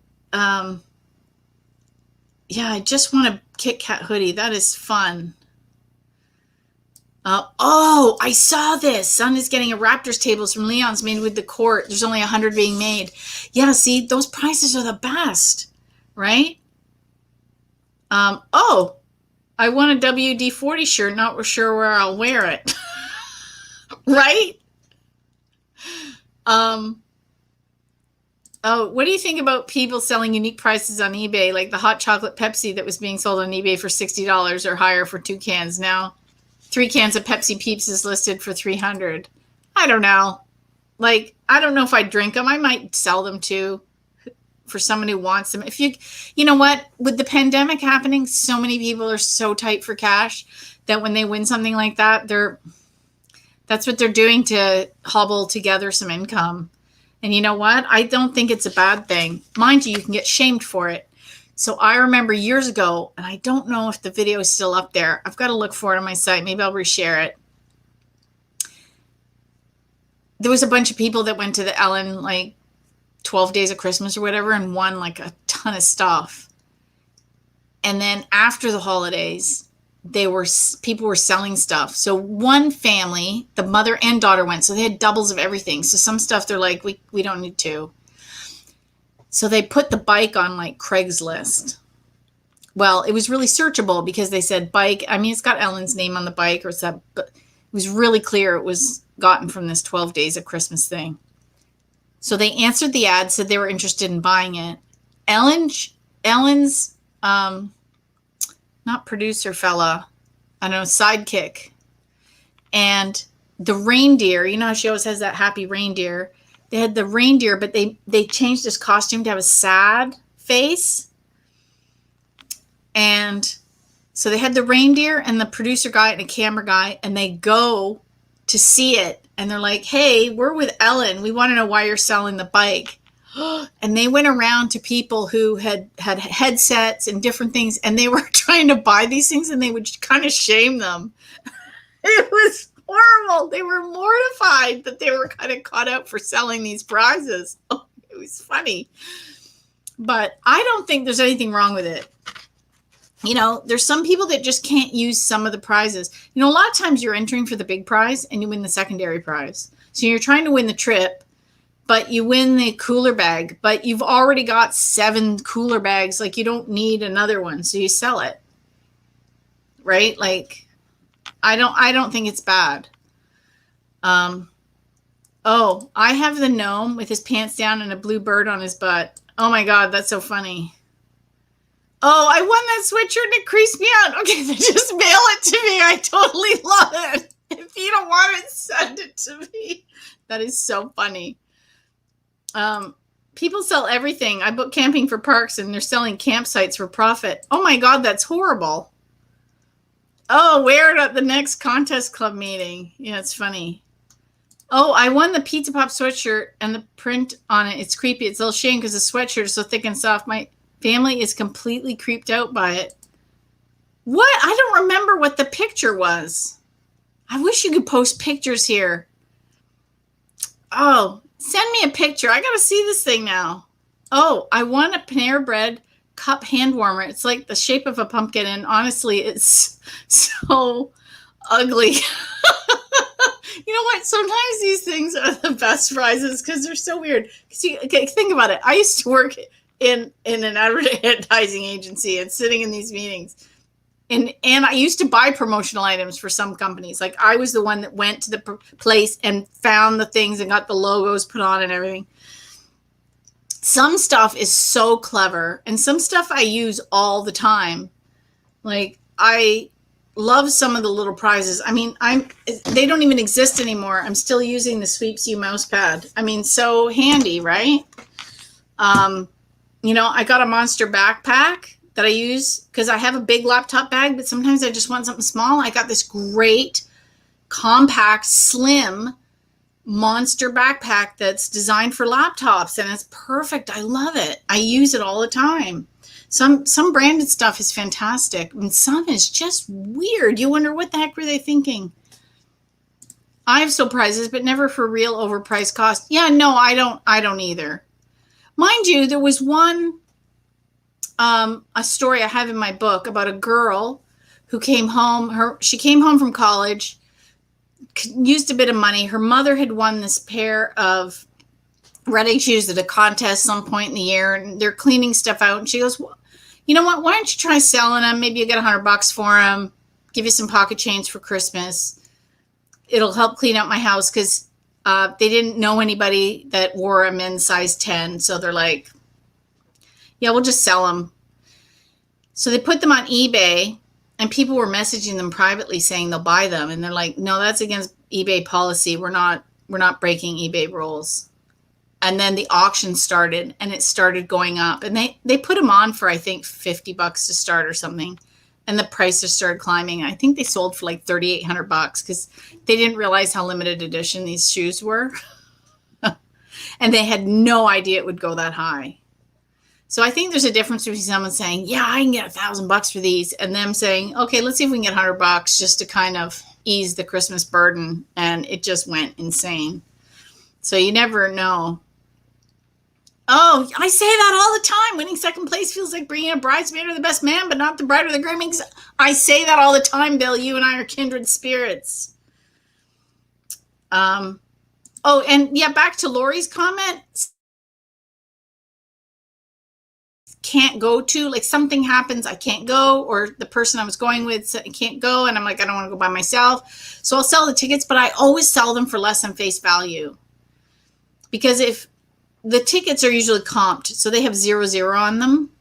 I just want a Kit Kat hoodie. That is fun. Oh, I saw this. Son is getting a Raptors tables from Leon's made with the court. There's only 100 being made. Yeah, see, those prices are the best, right? Oh, I won a WD-40 shirt. Not sure where I'll wear it. Right? Oh, what do you think about people selling unique prices on eBay, like the hot chocolate Pepsi that was being sold on eBay for $60 or higher for 2 cans? Now 3 cans of Pepsi Peeps is listed for $300. I don't know. Like, I don't know if I'd drink them. I might sell them too for someone who wants them. If you know what, with the pandemic happening, so many people are so tight for cash that when they win something like that, that's what they're doing to hobble together some income. And you know what? I don't think it's a bad thing. Mind you, you can get shamed for it. So I remember years ago, and I don't know if the video is still up there. I've got to look for it on my site. Maybe I'll reshare it. There was a bunch of people that went to the Ellen, like 12 Days of Christmas or whatever, and won like a ton of stuff. And then after the holidays, people were selling stuff. So one family, the mother and daughter went, so they had doubles of everything. So some stuff they're like, we don't need to. So they put the bike on like Craigslist. Well, it was really searchable because they said bike. I mean, it's got Ellen's name on the bike, or but it was really clear it was gotten from this 12 Days of Christmas thing. So they answered the ad, said they were interested in buying it. Ellen's not producer fella, I don't know, sidekick. And the reindeer, you know how she always has that happy reindeer. They had the reindeer, but they changed his costume to have a sad face. And so they had the reindeer and the producer guy and a camera guy, and they go to see it. And they're like, hey, we're with Ellen. We want to know why you're selling the bike. And they went around to people who had headsets and different things, and they were trying to buy these things, and they would kind of shame them. It was horrible. They were mortified that they were kind of caught out for selling these prizes. Oh, it was funny. But I don't think there's anything wrong with it. You know, there's some people that just can't use some of the prizes. You know, a lot of times you're entering for the big prize and you win the secondary prize. So you're trying to win the trip, but you win the cooler bag, but you've already got 7 cooler bags. Like, you don't need another one. So you sell it. Right? Like, I don't think it's bad. Oh, I have the gnome with his pants down and a blue bird on his butt. Oh my God, that's so funny. Oh, I won that sweatshirt and it creased me out. Okay, then just mail it to me. I totally love it. If you don't want it, send it to me. That is so funny. People sell everything. I book camping for parks and they're selling campsites for profit. Oh my God, that's horrible. Oh, wear it at the next contest club meeting. Yeah, it's funny. Oh, I won the Pizza Pop sweatshirt and the print on it. It's creepy. It's a little shame because the sweatshirt is so thick and soft. My family is completely creeped out by it. What? I don't remember what the picture was. I wish you could post pictures here. Oh, send me a picture. I got to see this thing now. Oh, I won a Panera Bread cup hand warmer. It's like the shape of a pumpkin, and honestly, it's so ugly. You know what? Sometimes these things are the best prizes because they're so weird. Okay, think about it. I used to work in an advertising agency and sitting in these meetings. And I used to buy promotional items for some companies. Like I was the one that went to the place and found the things and got the logos put on and everything. Some stuff is so clever, and some stuff I use all the time. Like I love some of the little prizes. I mean, they don't even exist anymore. I'm still using the Sweeps U mouse pad. I mean, so handy, right? I got a monster backpack that I use because I have a big laptop bag, but sometimes I just want something small. I got this great, compact, slim monster backpack that's designed for laptops, and it's perfect. I love it. I use it all the time. Some branded stuff is fantastic, and some is just weird. You wonder what the heck were they thinking. I have still prizes, but never for real overpriced cost. Yeah, no, I don't either. Mind you, there was one a story I have in my book about a girl who came home. She came home from college, used a bit of money. Her mother had won this pair of running shoes at a contest some point in the year, and they're cleaning stuff out. And she goes, well, you know what? Why don't you try selling them? Maybe you get $100 for them. Give you some pocket change for Christmas. It'll help clean out my house because they didn't know anybody that wore a men's size 10. So they're like, yeah, we'll just sell them. So they put them on eBay, and people were messaging them privately saying they'll buy them. And they're like, no, that's against eBay policy. We're not breaking eBay rules. And then the auction started, and it started going up. And they put them on for, I think, $50 to start or something. And the prices started climbing. I think they sold for like $3,800 because they didn't realize how limited edition these shoes were. And they had no idea it would go that high. So I think there's a difference between someone saying, yeah, I can get $1,000 for these, and them saying, okay, let's see if we can get $100 just to kind of ease the Christmas burden. And it just went insane. So you never know. Oh, I say that all the time. Winning second place feels like bringing a bridesmaid or the best man, but not the bride or the groom. I say that all the time, Bill. You and I are kindred spirits. Oh, and yeah, back to Lori's comment. Can't go to, like something happens, I can't go, or the person I was going with can't go, and I'm like, I don't want to go by myself. So I'll sell the tickets, but I always sell them for less than face value. Because if the tickets are usually comped, so they have 0 on them.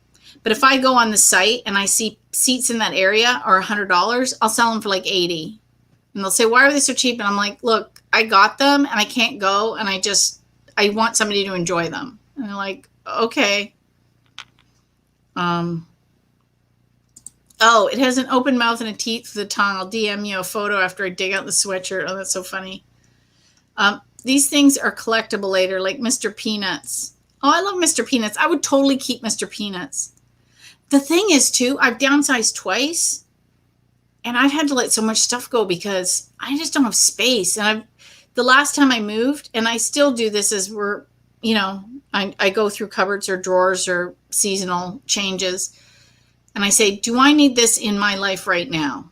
But if I go on the site and I see seats in that area are $100, I'll sell them for like 80. And they'll say, why are they so cheap? And I'm like, look, I got them and I can't go, and I want somebody to enjoy them. And they're like, okay. Oh, it has an open mouth and a teeth for the tongue. I'll DM you a photo after I dig out the sweatshirt. Oh, that's so funny. These things are collectible later, like Mr. Peanuts. Oh, I love Mr. Peanuts. I would totally keep Mr. Peanuts. The thing is, too, I've downsized twice, and I've had to let so much stuff go because I just don't have space. And the last time I moved, and I still do this as we're, I go through cupboards or drawers or seasonal changes, and I say, do I need this in my life right now?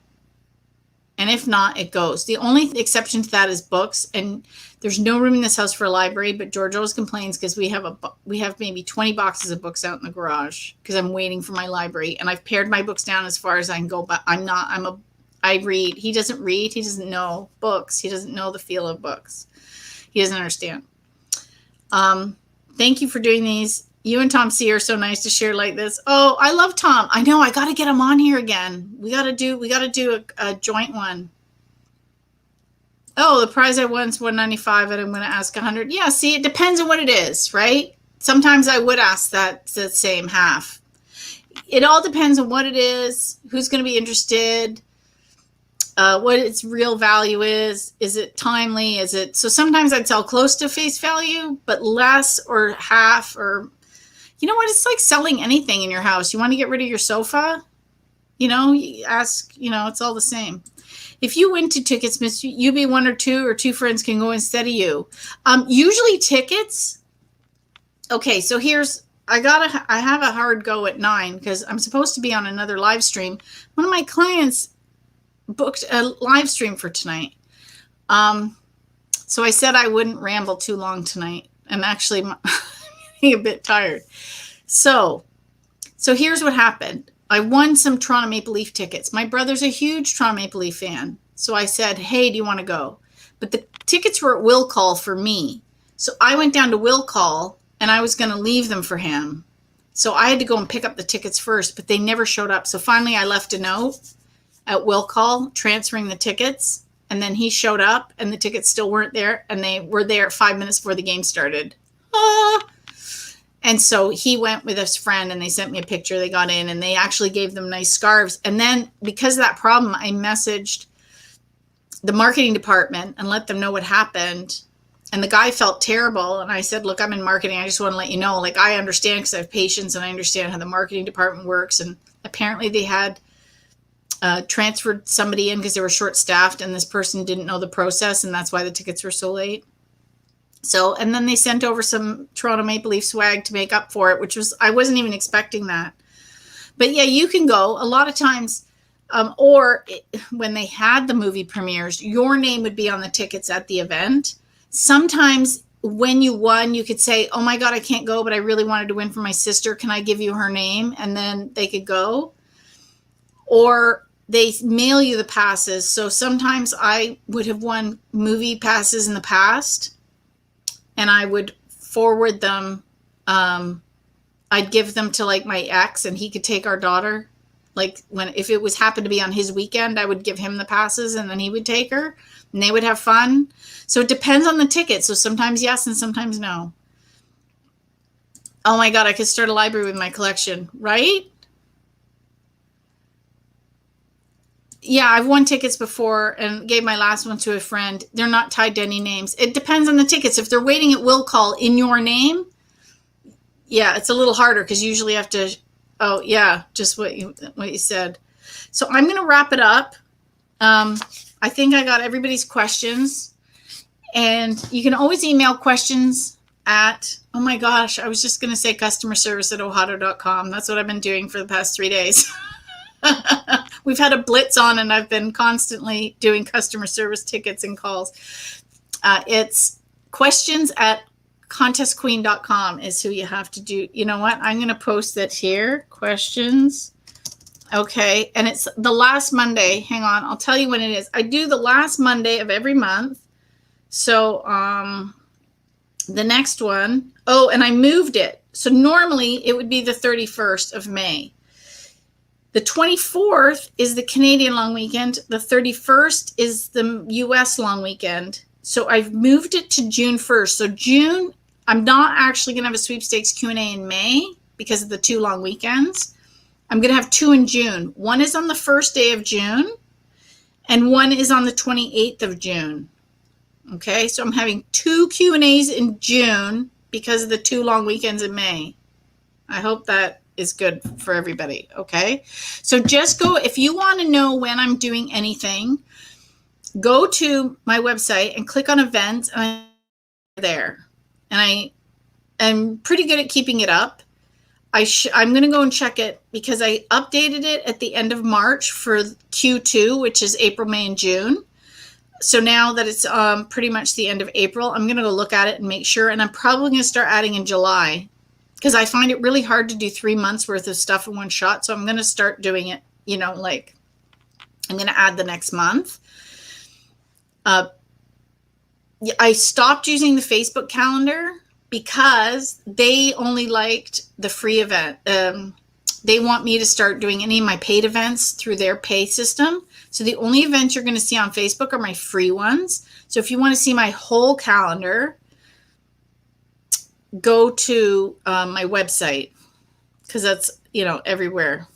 And if not, it goes. The only exception to that is books, and there's no room in this house for a library, but George always complains because we have maybe 20 boxes of books out in the garage because I'm waiting for my library, and I've pared my books down as far as I can go, but I read. He doesn't read. He doesn't know books. He doesn't know the feel of books. He doesn't understand. Thank you for doing these. You and Tom C are so nice to share like this. Oh, I love Tom. I know. I got to get him on here again. We got to do a joint one. Oh, the prize I won is $195 and I'm going to ask $100. Yeah, see, it depends on what it is, right? Sometimes I would ask the same half. It all depends on what it is, who's going to be interested, what its real value is. Is it timely? So sometimes I'd sell close to face value, but less or half, or you know what? It's like selling anything in your house. You want to get rid of your sofa? You ask, it's all the same. If you win 2 tickets, you be 1 or 2 or 2 friends can go instead of you. Usually tickets. Okay, so I have a hard go at 9 because I'm supposed to be on another live stream. One of my clients booked a live stream for tonight. So I said I wouldn't ramble too long tonight. I'm actually a bit tired. So here's what happened. I won some Toronto Maple Leaf tickets. My brother's a huge Toronto Maple Leaf fan. So I said, hey, do you want to go? But the tickets were at will call for me. So I went down to will call and I was going to leave them for him. So I had to go and pick up the tickets first, but they never showed up. So finally I left a note at will call transferring the tickets. And then he showed up and the tickets still weren't there. And they were there 5 minutes before the game started. And so he went with his friend and they sent me a picture. They got in and they actually gave them nice scarves. And then because of that problem, I messaged the marketing department and let them know what happened. And the guy felt terrible. And I said, look, I'm in marketing. I just want to let you know, like, I understand because I have patience and I understand how the marketing department works. And apparently they had transferred somebody in because they were short staffed and this person didn't know the process. And that's why the tickets were so late. So, and then they sent over some Toronto Maple Leaf swag to make up for it, which was, I wasn't even expecting that. But yeah, you can go. A lot of times, when they had the movie premieres, your name would be on the tickets at the event. Sometimes when you won, you could say, oh my God, I can't go, but I really wanted to win for my sister. Can I give you her name? And then they could go. Or they mail you the passes. So sometimes I would have won movie passes in the past. And I would forward them. I'd give them to like my ex and he could take our daughter. Like if it was happened to be on his weekend, I would give him the passes and then he would take her and they would have fun. So it depends on the ticket. So sometimes yes and sometimes no. Oh my God, I could start a library with my collection, right? Yeah, I've won tickets before and gave my last one to a friend. They're not tied to any names. It depends on the tickets. If they're waiting at will call in your name, yeah, it's a little harder because you usually have to, oh yeah, just what you said. So I'm going to wrap it up. I think I got everybody's questions. And you can always email questions at, oh my gosh, I was just going to say customer service at ohado.com. That's what I've been doing for the past 3 days. We've had a blitz on and I've been constantly doing customer service tickets and calls. It's questions at contestqueen.com is who you have to do. You know what? I'm going to post that here. Questions. Okay. And it's the last Monday. Hang on. I'll tell you when it is. I do the last Monday of every month. So the next one. Oh, and I moved it. So normally it would be the 31st of May. The 24th is the Canadian long weekend. The 31st is the US long weekend. So I've moved it to June 1st. So June, I'm not actually going to have a sweepstakes Q&A in May because of the 2 long weekends. I'm going to have 2 in June. One is on the first day of June and one is on the 28th of June. Okay, so I'm having 2 Q&As in June because of the 2 long weekends in May. I hope that is good for everybody. Okay. So just go, if you want to know when I'm doing anything, go to my website and click on events and I'm there. And I'm pretty good at keeping it up. I'm going to go and check it because I updated it at the end of March for Q2, which is April, May, and June. So now that it's pretty much the end of April, I'm going to go look at it and make sure. And I'm probably going to start adding in July. Because I find it really hard to do 3 months worth of stuff in one shot. So I'm going to start doing it, like I'm going to add the next month. I stopped using the Facebook calendar because they only liked the free event. They want me to start doing any of my paid events through their pay system. So the only events you're going to see on Facebook are my free ones. So if you want to see my whole calendar, go to my website because that's, everywhere.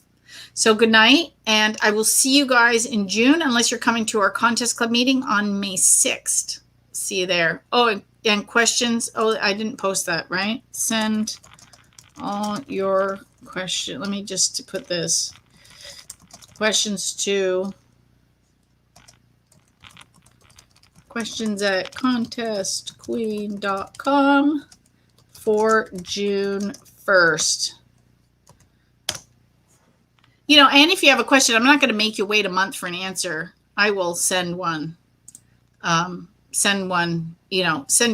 So good night. And I will see you guys in June, unless you're coming to our contest club meeting on May 6th. See you there. Oh, and questions. Oh, I didn't post that, right? Send all your questions. Let me just put this questions to questions at contestqueen.com. for June 1st. And if you have a question, I'm not going to make you wait a month for an answer. I will send one. Send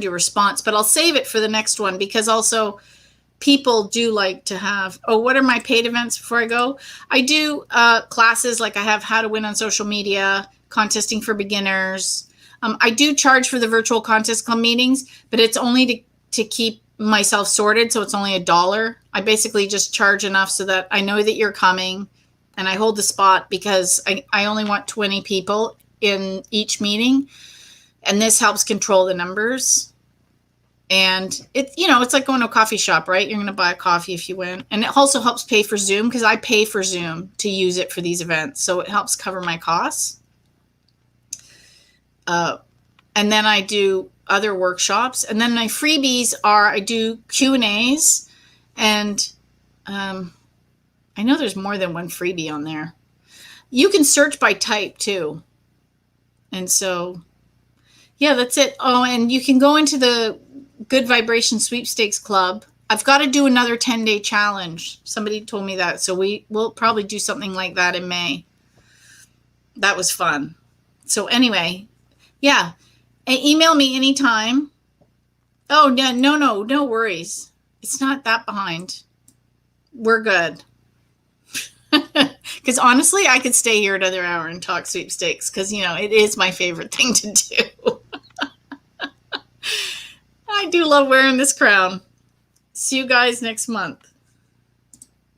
you a response, but I'll save it for the next one because also people do like to have, oh, what are my paid events before I go? I do classes, like I have how to win on social media, contesting for beginners. I do charge for the virtual contest club meetings, but it's only to keep myself sorted. So it's only $1. I basically just charge enough so that I know that you're coming, and I hold the spot because I only want 20 people in each meeting. And this helps control the numbers. And it's like going to a coffee shop, right? You're going to buy a coffee if you win. And it also helps pay for Zoom, because I pay for Zoom to use it for these events. So it helps cover my costs. And then I do other workshops. And then my freebies are, I do Q&As. And I know there's more than one freebie on there. You can search by type too. And so, yeah, that's it. Oh, and you can go into the Good Vibration Sweepstakes Club. I've got to do another 10-day challenge. Somebody told me that. So we'll probably do something like that in May. That was fun. So anyway, yeah. And email me anytime. Oh, no worries. It's not that behind. We're good. Because honestly, I could stay here another hour and talk sweepstakes, because, it is my favorite thing to do. I do love wearing this crown. See you guys next month.